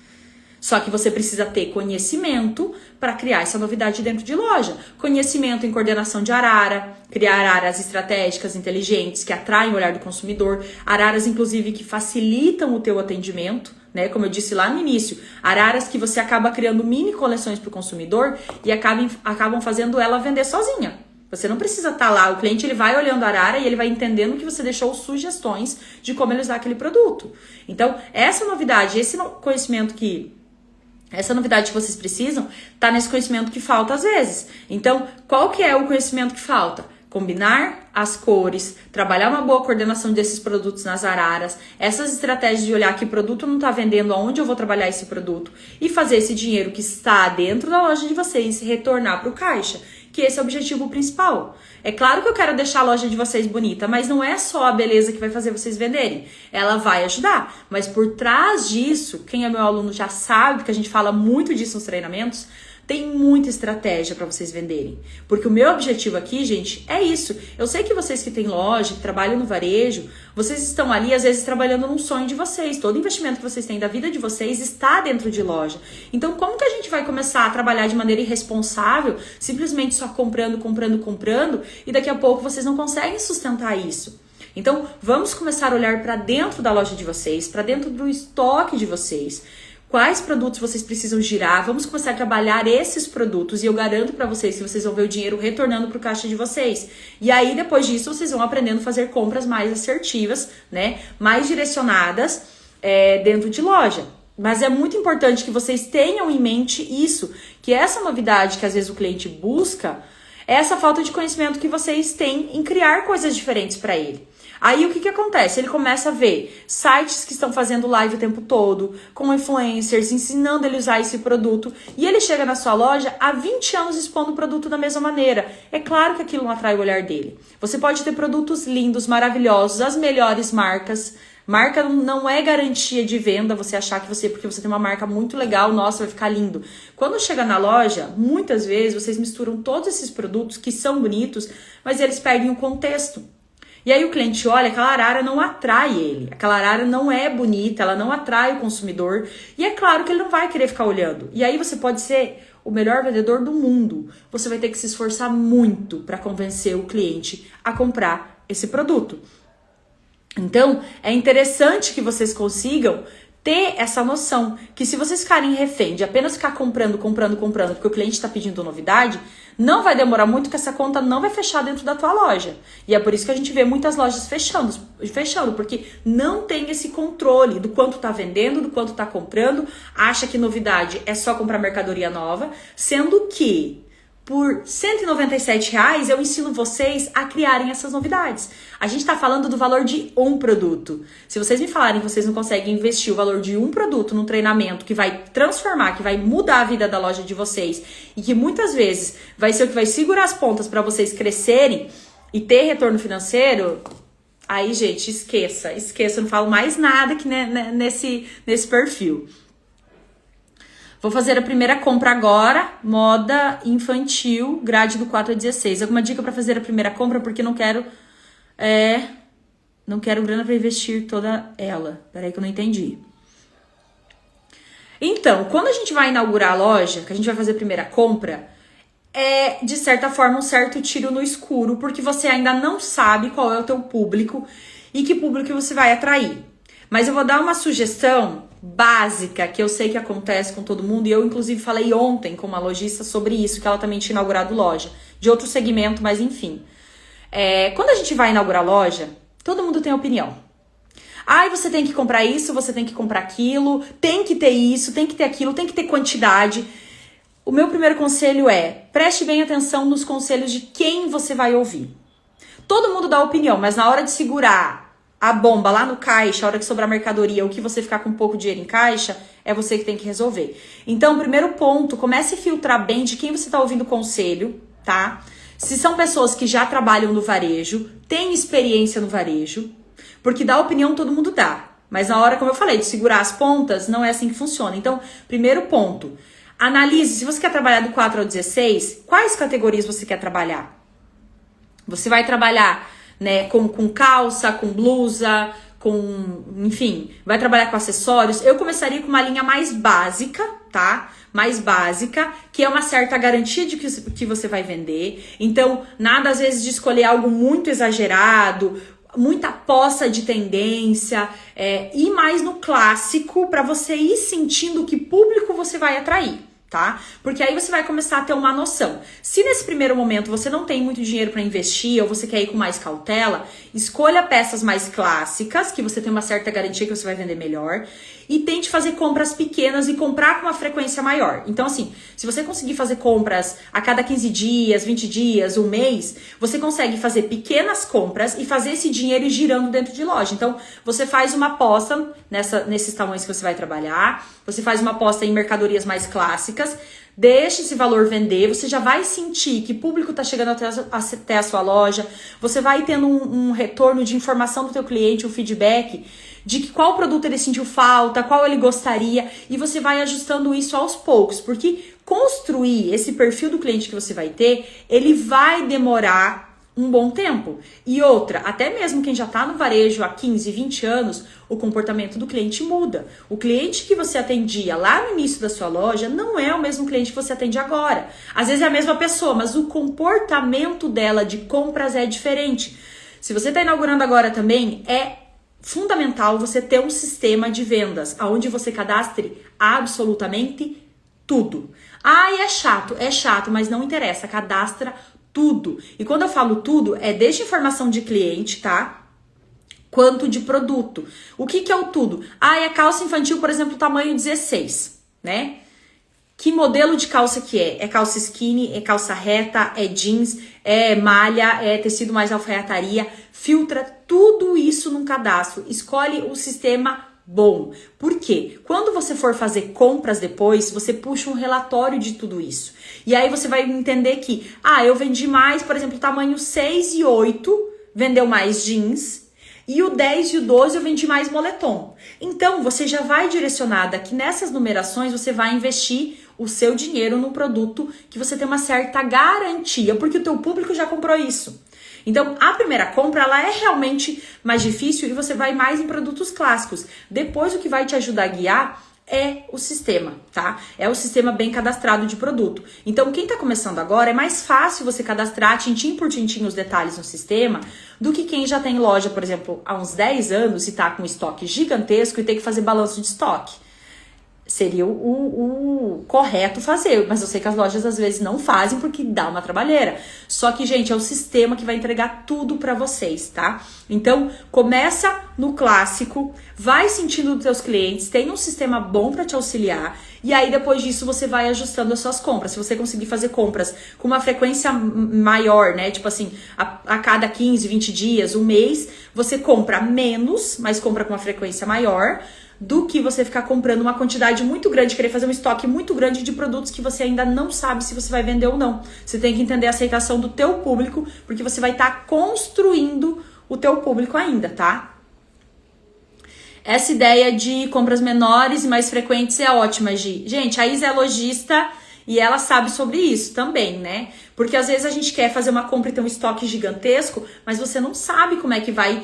Só que você precisa ter conhecimento para criar essa novidade dentro de loja. Conhecimento em coordenação de arara, criar araras estratégicas, inteligentes, que atraem o olhar do consumidor. Araras, inclusive, que facilitam o teu atendimento, né? Como eu disse lá no início, araras que você acaba criando mini coleções para o consumidor e acabam fazendo ela vender sozinha. Você não precisa estar lá, o cliente ele vai olhando a arara e ele vai entendendo que você deixou sugestões de como ele usar aquele produto. Então, essa novidade, essa novidade que vocês precisam, tá nesse conhecimento que falta às vezes. Então, qual que é o conhecimento que falta? Combinar as cores, trabalhar uma boa coordenação desses produtos nas araras, essas estratégias de olhar que produto não está vendendo, aonde eu vou trabalhar esse produto e fazer esse dinheiro que está dentro da loja de vocês retornar para o caixa, que esse é o objetivo principal. É claro que eu quero deixar a loja de vocês bonita, mas não é só a beleza que vai fazer vocês venderem. Ela vai ajudar, mas por trás disso, quem é meu aluno já sabe, porque a gente fala muito disso nos treinamentos, tem muita estratégia para vocês venderem. Porque o meu objetivo aqui, gente, é isso. Eu sei que vocês que têm loja, que trabalham no varejo, vocês estão ali, às vezes, trabalhando num sonho de vocês. Todo investimento que vocês têm da vida de vocês está dentro de loja. Então, como que a gente vai começar a trabalhar de maneira irresponsável, simplesmente só comprando, e daqui a pouco vocês não conseguem sustentar isso? Então, vamos começar a olhar para dentro da loja de vocês, para dentro do estoque de vocês. Quais produtos vocês precisam girar? Vamos começar a trabalhar esses produtos e eu garanto para vocês que vocês vão ver o dinheiro retornando para o caixa de vocês. E aí, depois disso, vocês vão aprendendo a fazer compras mais assertivas, né? Mais direcionadas dentro de loja. Mas é muito importante que vocês tenham em mente isso, que essa novidade que às vezes o cliente busca, é essa falta de conhecimento que vocês têm em criar coisas diferentes para ele. Aí o que acontece? Ele começa a ver sites que estão fazendo live o tempo todo, com influencers, ensinando ele a usar esse produto, e ele chega na sua loja há 20 anos expondo o produto da mesma maneira. É claro que aquilo não atrai o olhar dele. Você pode ter produtos lindos, maravilhosos, as melhores marcas. Marca não é garantia de venda, você achar que porque você tem uma marca muito legal, nossa, vai ficar lindo. Quando chega na loja, muitas vezes vocês misturam todos esses produtos que são bonitos, mas eles perdem o contexto. E aí o cliente olha, aquela arara não atrai ele, aquela arara não é bonita, ela não atrai o consumidor, e é claro que ele não vai querer ficar olhando. E aí você pode ser o melhor vendedor do mundo, você vai ter que se esforçar muito para convencer o cliente a comprar esse produto. Então, é interessante que vocês consigam ter essa noção que se vocês ficarem refém de apenas ficar comprando, porque o cliente está pedindo novidade, não vai demorar muito que essa conta não vai fechar dentro da tua loja. E é por isso que a gente vê muitas lojas fechando, porque não tem esse controle do quanto tá vendendo, do quanto tá comprando, acha que novidade é só comprar mercadoria nova, sendo que por R$197 eu ensino vocês a criarem essas novidades. A gente está falando do valor de um produto. Se vocês me falarem que vocês não conseguem investir o valor de um produto num treinamento que vai transformar, que vai mudar a vida da loja de vocês e que muitas vezes vai ser o que vai segurar as pontas para vocês crescerem e ter retorno financeiro, aí, gente, esqueça. Eu não falo mais nada aqui nesse perfil. Vou fazer a primeira compra agora, moda infantil, grade do 4 a 16. Alguma dica para fazer a primeira compra? Porque não quero grana para investir toda ela. Peraí que eu não entendi. Então, quando a gente vai inaugurar a loja, que a gente vai fazer a primeira compra, é, de certa forma, um certo tiro no escuro, porque você ainda não sabe qual é o teu público e que público você vai atrair. Mas eu vou dar uma sugestão básica, que eu sei que acontece com todo mundo, e eu inclusive falei ontem com uma lojista sobre isso, que ela também tinha inaugurado loja, de outro segmento, mas enfim. Quando a gente vai inaugurar loja, todo mundo tem opinião. Você tem que comprar isso, você tem que comprar aquilo, tem que ter isso, tem que ter aquilo, tem que ter quantidade. o meu primeiro conselho é, preste bem atenção nos conselhos de quem você vai ouvir. Todo mundo dá opinião, mas na hora de segurar a bomba lá no caixa, a hora que sobrar mercadoria, ou que você ficar com pouco dinheiro em caixa, é você que tem que resolver. Então, primeiro ponto, comece a filtrar bem de quem você está ouvindo o conselho, tá? Se são pessoas que já trabalham no varejo, têm experiência no varejo, porque dar opinião todo mundo dá. Mas na hora, como eu falei, de segurar as pontas, não é assim que funciona. Então, primeiro ponto, analise, se você quer trabalhar do 4 ao 16, quais categorias você quer trabalhar? Você vai trabalhar, né, com calça, com blusa, enfim, vai trabalhar com acessórios. Eu começaria com uma linha mais básica, tá? Mais básica, que é uma certa garantia de que você vai vender. Então, nada às vezes de escolher algo muito exagerado, muita aposta de tendência, ir mais no clássico para você ir sentindo que público você vai atrair, tá? Porque aí você vai começar a ter uma noção. Se nesse primeiro momento você não tem muito dinheiro para investir ou você quer ir com mais cautela, escolha peças mais clássicas, que você tem uma certa garantia que você vai vender melhor, e tente fazer compras pequenas e comprar com uma frequência maior. Então, assim, se você conseguir fazer compras a cada 15 dias, 20 dias, um mês, você consegue fazer pequenas compras e fazer esse dinheiro ir girando dentro de loja. Então, você faz uma aposta nesses tamanhos que você vai trabalhar, você faz uma aposta em mercadorias mais clássicas, deixa esse valor vender, você já vai sentir que o público está chegando até a sua loja, você vai tendo um retorno de informação do teu cliente, um feedback de que qual produto ele sentiu falta, qual ele gostaria, e você vai ajustando isso aos poucos, porque construir esse perfil do cliente que você vai ter, ele vai demorar um bom tempo. E outra, até mesmo quem já está no varejo há 15, 20 anos, o comportamento do cliente muda. O cliente que você atendia lá no início da sua loja não é o mesmo cliente que você atende agora. Às vezes é a mesma pessoa, mas o comportamento dela de compras é diferente. Se você está inaugurando agora também, é fundamental você ter um sistema de vendas onde você cadastre absolutamente tudo. E é chato, mas não interessa, cadastra tudo. E quando eu falo tudo, é desde informação de cliente, tá? Quanto de produto. O que é o tudo? É calça infantil, por exemplo, tamanho 16, né? Que modelo de calça que é? É calça skinny, é calça reta, é jeans, é malha, é tecido mais alfaiataria. Filtra tudo isso num cadastro. Escolhe o sistema bom. Por quê? Quando você for fazer compras depois, você puxa um relatório de tudo isso. E aí você vai entender que, eu vendi mais, por exemplo, tamanho 6 e 8, vendeu mais jeans. E o 10 e o 12 eu vendi mais moletom. Então, você já vai direcionada que nessas numerações você vai investir o seu dinheiro num produto que você tem uma certa garantia, porque o teu público já comprou isso. Então, a primeira compra, ela é realmente mais difícil e você vai mais em produtos clássicos. Depois, o que vai te ajudar a guiar é o sistema, tá? É o sistema bem cadastrado de produto. Então, quem tá começando agora, é mais fácil você cadastrar tintim por tintim os detalhes no sistema do que quem já tem loja, por exemplo, há uns 10 anos e tá com estoque gigantesco e tem que fazer balanço de estoque. Seria o correto fazer, mas eu sei que as lojas às vezes não fazem porque dá uma trabalheira. Só que, gente, é o sistema que vai entregar tudo pra vocês, tá? Então, começa no clássico, vai sentindo dos teus clientes, tem um sistema bom pra te auxiliar e aí depois disso você vai ajustando as suas compras. Se você conseguir fazer compras com uma frequência maior, né? Tipo assim, a cada 15, 20 dias, um mês, você compra menos, mas compra com uma frequência maior, do que você ficar comprando uma quantidade muito grande, querer fazer um estoque muito grande de produtos que você ainda não sabe se você vai vender ou não. Você tem que entender a aceitação do teu público, porque você vai estar construindo o teu público ainda, tá? Essa ideia de compras menores e mais frequentes é ótima, Gi. Gente, a Isa é lojista e ela sabe sobre isso também, né? Porque às vezes a gente quer fazer uma compra e ter um estoque gigantesco, mas você não sabe como é que vai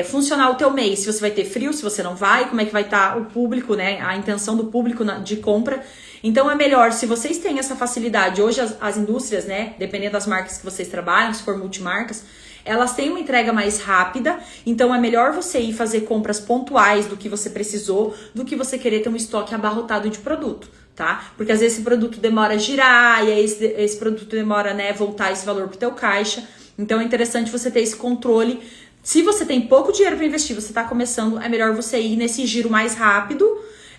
funcionar o teu mês. Se você vai ter frio, se você não vai, como é que vai estar o público, né? A intenção do público de compra. Então é melhor, se vocês têm essa facilidade, hoje as indústrias, né? Dependendo das marcas que vocês trabalham, se for multimarcas, elas têm uma entrega mais rápida, então é melhor você ir fazer compras pontuais do que você precisou, do que você querer ter um estoque abarrotado de produto, tá? Porque às vezes esse produto demora a girar, e aí esse produto demora, né, voltar esse valor pro teu caixa. Então é interessante você ter esse controle. Se você tem pouco dinheiro para investir, você tá começando, é melhor você ir nesse giro mais rápido,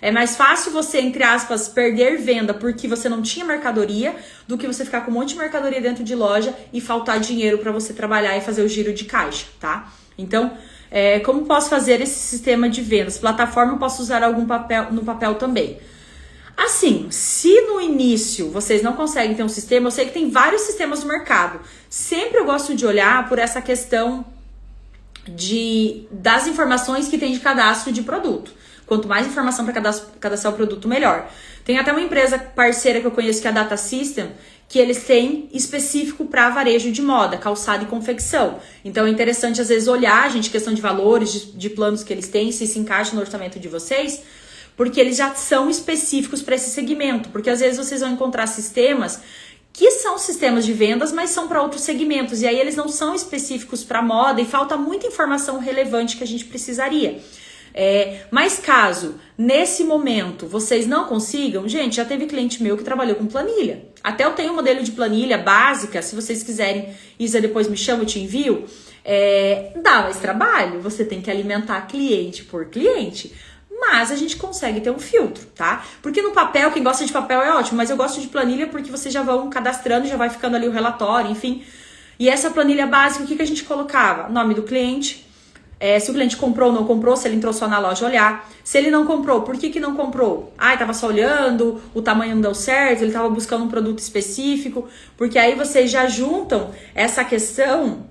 É mais fácil você, entre aspas, perder venda porque você não tinha mercadoria do que você ficar com um monte de mercadoria dentro de loja e faltar dinheiro para você trabalhar e fazer o giro de caixa, tá? Então, como posso fazer esse sistema de vendas? Plataforma eu posso usar no papel também. Assim, se no início vocês não conseguem ter um sistema, eu sei que tem vários sistemas no mercado. Sempre eu gosto de olhar por essa questão das informações que tem de cadastro de produto. Quanto mais informação para cadastrar o produto, melhor. Tem até uma empresa parceira que eu conheço, que é a Data System, que eles têm específico para varejo de moda, calçado e confecção. Então é interessante, às vezes, olhar, gente, questão de valores, de planos que eles têm, se encaixa no orçamento de vocês, porque eles já são específicos para esse segmento. Porque às vezes vocês vão encontrar sistemas que são sistemas de vendas, mas são para outros segmentos. E aí eles não são específicos para moda e falta muita informação relevante que a gente precisaria. Mas caso, nesse momento, vocês não consigam, gente, já teve cliente meu que trabalhou com planilha. Até eu tenho um modelo de planilha básica, se vocês quiserem, Isa, depois me chama, eu te envio. Dá mais trabalho, você tem que alimentar cliente por cliente. Mas a gente consegue ter um filtro, tá? Porque no papel, quem gosta de papel é ótimo, mas eu gosto de planilha porque vocês já vão cadastrando, já vai ficando ali o relatório, enfim. E essa planilha básica, o que a gente colocava? Nome do cliente, se o cliente comprou ou não comprou, se ele entrou só na loja olhar. Se ele não comprou, por que não comprou? Tava só olhando, o tamanho não deu certo, ele tava buscando um produto específico. Porque aí vocês já juntam essa questão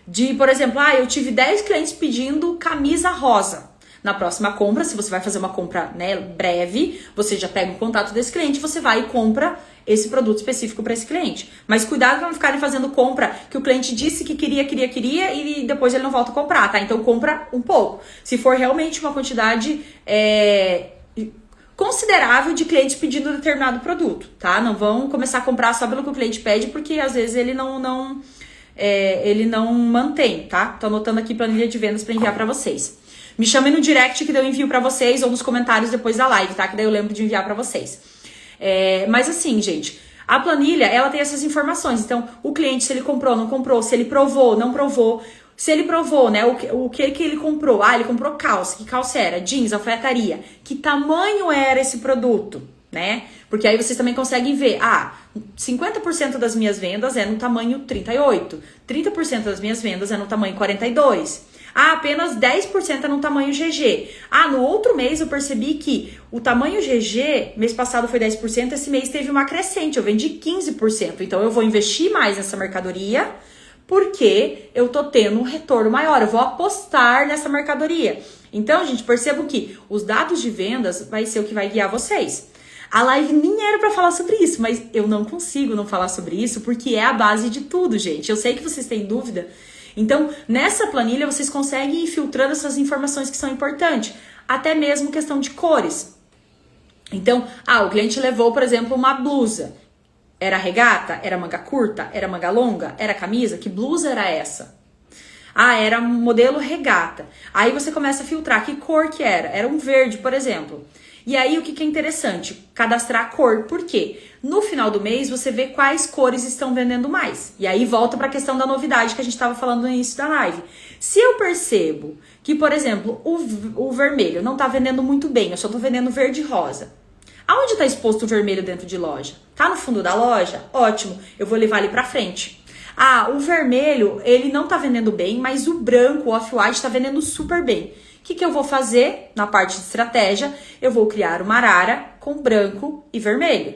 de, por exemplo, eu tive 10 clientes pedindo camisa rosa. Na próxima compra, se você vai fazer uma compra, né, breve, você já pega o contato desse cliente, você vai e compra esse produto específico para esse cliente. Mas cuidado para não ficarem fazendo compra que o cliente disse que queria e depois ele não volta a comprar, tá? Então compra um pouco. Se for realmente uma quantidade considerável de clientes pedindo determinado produto, tá? Não vão começar a comprar só pelo que o cliente pede, porque às vezes ele não mantém, tá? Tô anotando aqui planilha de vendas para enviar para vocês. Me chamem no direct que daí eu envio pra vocês ou nos comentários depois da live, tá? Que daí eu lembro de enviar pra vocês. Mas assim, gente, a planilha, ela tem essas informações. Então, o cliente, se ele comprou, não comprou, se ele provou, não provou. Se ele provou, né, o que ele comprou? Ele comprou calça. Que calça era? Jeans, alfaiataria. Que tamanho era esse produto, né? Porque aí vocês também conseguem ver, 50% das minhas vendas é no tamanho 38. 30% das minhas vendas é no tamanho 42. Apenas 10% é no tamanho GG. No outro mês eu percebi que o tamanho GG, mês passado foi 10%, esse mês teve uma crescente, eu vendi 15%. Então eu vou investir mais nessa mercadoria, porque eu tô tendo um retorno maior, eu vou apostar nessa mercadoria. Então, gente, percebam que os dados de vendas vai ser o que vai guiar vocês. A live nem era pra falar sobre isso, mas eu não consigo não falar sobre isso, porque é a base de tudo, gente. Eu sei que vocês têm dúvida. Então, nessa planilha, vocês conseguem ir filtrando essas informações que são importantes. Até mesmo questão de cores. Então, o cliente levou, por exemplo, uma blusa. Era regata? Era manga curta? Era manga longa? Era camisa? Que blusa era essa? Era modelo regata. Aí você começa a filtrar que cor que era. Era um verde, por exemplo. E aí, o que é interessante? Cadastrar a cor. Por quê? No final do mês, você vê quais cores estão vendendo mais. E aí, volta para a questão da novidade que a gente estava falando no início da live. Se eu percebo que, por exemplo, o vermelho não está vendendo muito bem, eu só estou vendendo verde e rosa. Aonde está exposto o vermelho dentro de loja? Tá no fundo da loja? Ótimo, eu vou levar ele para frente. O vermelho, ele não está vendendo bem, mas o branco, o off-white, está vendendo super bem. O que eu vou fazer na parte de estratégia? Eu vou criar uma arara com branco e vermelho,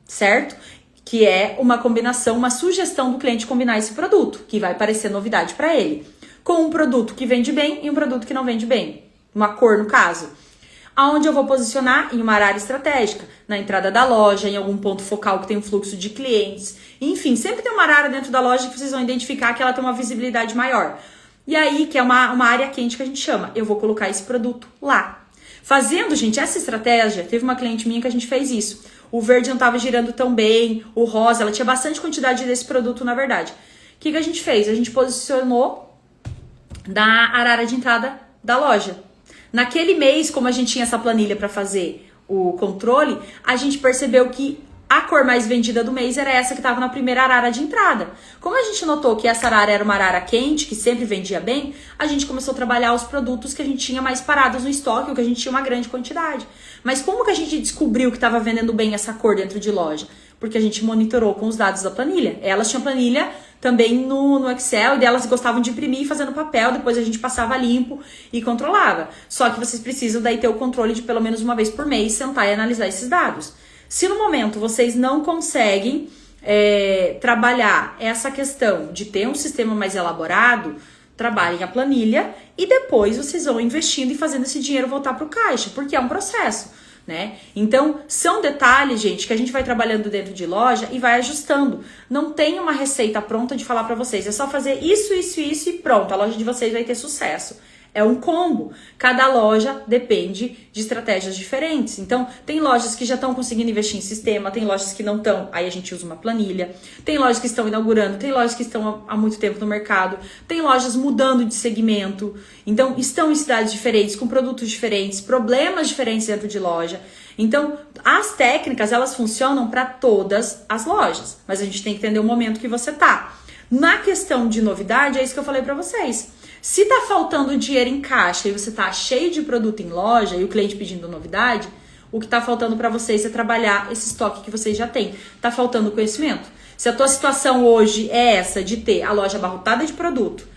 certo? Que é uma combinação, uma sugestão do cliente combinar esse produto, que vai parecer novidade para ele, com um produto que vende bem e um produto que não vende bem. Uma cor, no caso. Aonde eu vou posicionar? Em uma área estratégica, na entrada da loja, em algum ponto focal que tem um fluxo de clientes. Enfim, sempre tem uma área dentro da loja que vocês vão identificar que ela tem uma visibilidade maior. E aí, que é uma área quente que a gente chama, eu vou colocar esse produto lá. Fazendo, gente, essa estratégia, teve uma cliente minha que a gente fez isso. O verde não estava girando tão bem, o rosa, ela tinha bastante quantidade desse produto, na verdade. O que a gente fez? A gente posicionou da arara de entrada da loja. Naquele mês, como a gente tinha essa planilha para fazer o controle, a gente percebeu que A cor mais vendida do mês era essa que estava na primeira arara de entrada. Como a gente notou que essa arara era uma arara quente, que sempre vendia bem, a gente começou a trabalhar os produtos que a gente tinha mais parados no estoque, ou que a gente tinha uma grande quantidade. Mas como que a gente descobriu que estava vendendo bem essa cor dentro de loja? Porque a gente monitorou com os dados da planilha. Elas tinham planilha também no Excel, e elas gostavam de imprimir e fazendo papel, depois a gente passava limpo e controlava. Só que vocês precisam daí ter o controle de pelo menos uma vez por mês, sentar e analisar esses dados. Se no momento vocês não conseguem trabalhar essa questão de ter um sistema mais elaborado, trabalhem a planilha e depois vocês vão investindo e fazendo esse dinheiro voltar para o caixa, porque é um processo, né? Então, são detalhes, gente, que a gente vai trabalhando dentro de loja e vai ajustando. Não tem uma receita pronta de falar para vocês, é só fazer isso, isso, isso e pronto, a loja de vocês vai ter sucesso. É um combo. Cada loja depende de estratégias diferentes. Então, tem lojas que já estão conseguindo investir em sistema, tem lojas que não estão, aí a gente usa uma planilha. Tem lojas que estão inaugurando, tem lojas que estão há muito tempo no mercado, tem lojas mudando de segmento. Então, estão em cidades diferentes, com produtos diferentes, problemas diferentes dentro de loja. Então, as técnicas, elas funcionam para todas as lojas, mas a gente tem que entender o momento que você tá. Na questão de novidade, é isso que eu falei para vocês. Se tá faltando dinheiro em caixa e você tá cheio de produto em loja e o cliente pedindo novidade, o que tá faltando para vocês é trabalhar esse estoque que vocês já têm. Tá faltando conhecimento. Se a tua situação hoje é essa de ter a loja abarrotada de produto,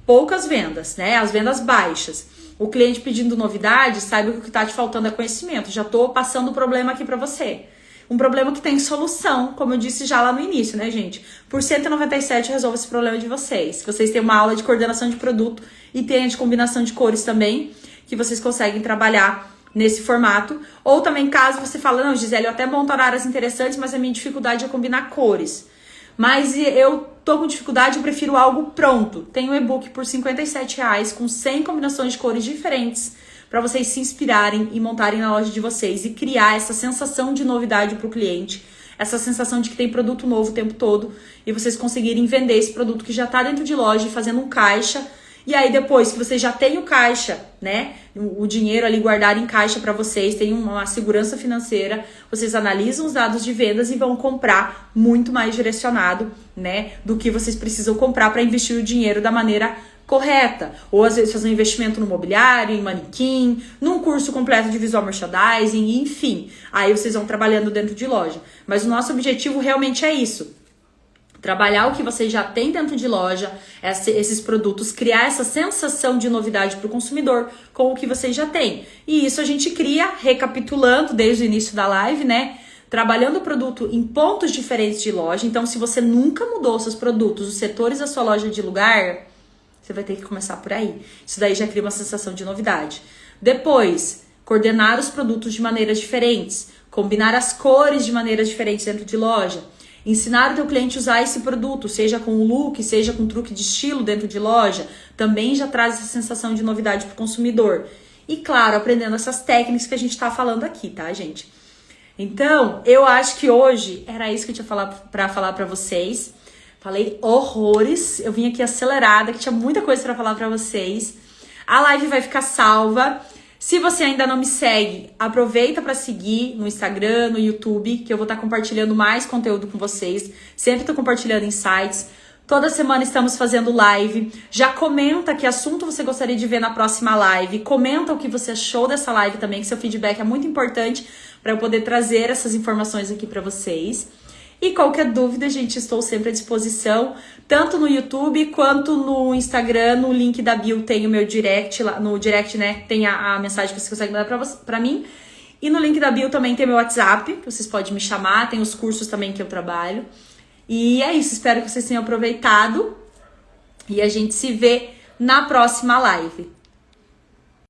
poucas vendas, né? As vendas baixas, o cliente pedindo novidade, saiba que o que tá te faltando é conhecimento. Já tô passando o problema aqui para você. Um problema que tem solução, como eu disse já lá no início, né, gente? Por R$197 resolve esse problema de vocês. Vocês têm uma aula de coordenação de produto e tem a de combinação de cores também, que vocês conseguem trabalhar nesse formato. Ou também, caso você fale, não, Gisele, eu até monto araras interessantes, mas a minha dificuldade é combinar cores. Mas eu tô com dificuldade, eu prefiro algo pronto. Tem um e-book por R$57 com 100 combinações de cores diferentes, para vocês se inspirarem e montarem na loja de vocês e criar essa sensação de novidade para o cliente, essa sensação de que tem produto novo o tempo todo e vocês conseguirem vender esse produto que já está dentro de loja e fazendo um caixa. E aí depois que vocês já têm o caixa, né, o dinheiro ali guardado em caixa para vocês, tem uma segurança financeira, vocês analisam os dados de vendas e vão comprar muito mais direcionado, né, do que vocês precisam comprar para investir o dinheiro da maneira correta, ou às vezes fazer um investimento no mobiliário, em manequim, num curso completo de visual merchandising, enfim, aí vocês vão trabalhando dentro de loja. Mas o nosso objetivo realmente é isso, trabalhar o que vocês já têm dentro de loja, esses produtos, criar essa sensação de novidade para o consumidor com o que vocês já têm. E isso a gente cria, recapitulando desde o início da live, né? Trabalhando o produto em pontos diferentes de loja. Então, se você nunca mudou seus produtos, os setores da sua loja de lugar, você vai ter que começar por aí. Isso daí já cria uma sensação de novidade. Depois, coordenar os produtos de maneiras diferentes, combinar as cores de maneiras diferentes dentro de loja, ensinar o teu cliente a usar esse produto, seja com o look, seja com truque de estilo dentro de loja, também já traz essa sensação de novidade para o consumidor. E claro, aprendendo essas técnicas que a gente está falando aqui, tá, gente? Então, eu acho que hoje era isso que eu tinha para falar para vocês. Falei horrores, eu vim aqui acelerada, que tinha muita coisa para falar para vocês. A live vai ficar salva. Se você ainda não me segue, aproveita para seguir no Instagram, no YouTube, que eu vou estar compartilhando mais conteúdo com vocês. Sempre estou compartilhando insights. Toda semana estamos fazendo live. Já comenta que assunto você gostaria de ver na próxima live. Comenta o que você achou dessa live também, que seu feedback é muito importante para eu poder trazer essas informações aqui para vocês. E qualquer dúvida, gente, estou sempre à disposição, tanto no YouTube quanto no Instagram. No link da bio tem o meu direct, lá no direct, né, tem a mensagem que você consegue mandar pra mim. E no link da bio também tem meu WhatsApp, que vocês podem me chamar, tem os cursos também que eu trabalho. E é isso, espero que vocês tenham aproveitado e a gente se vê na próxima live.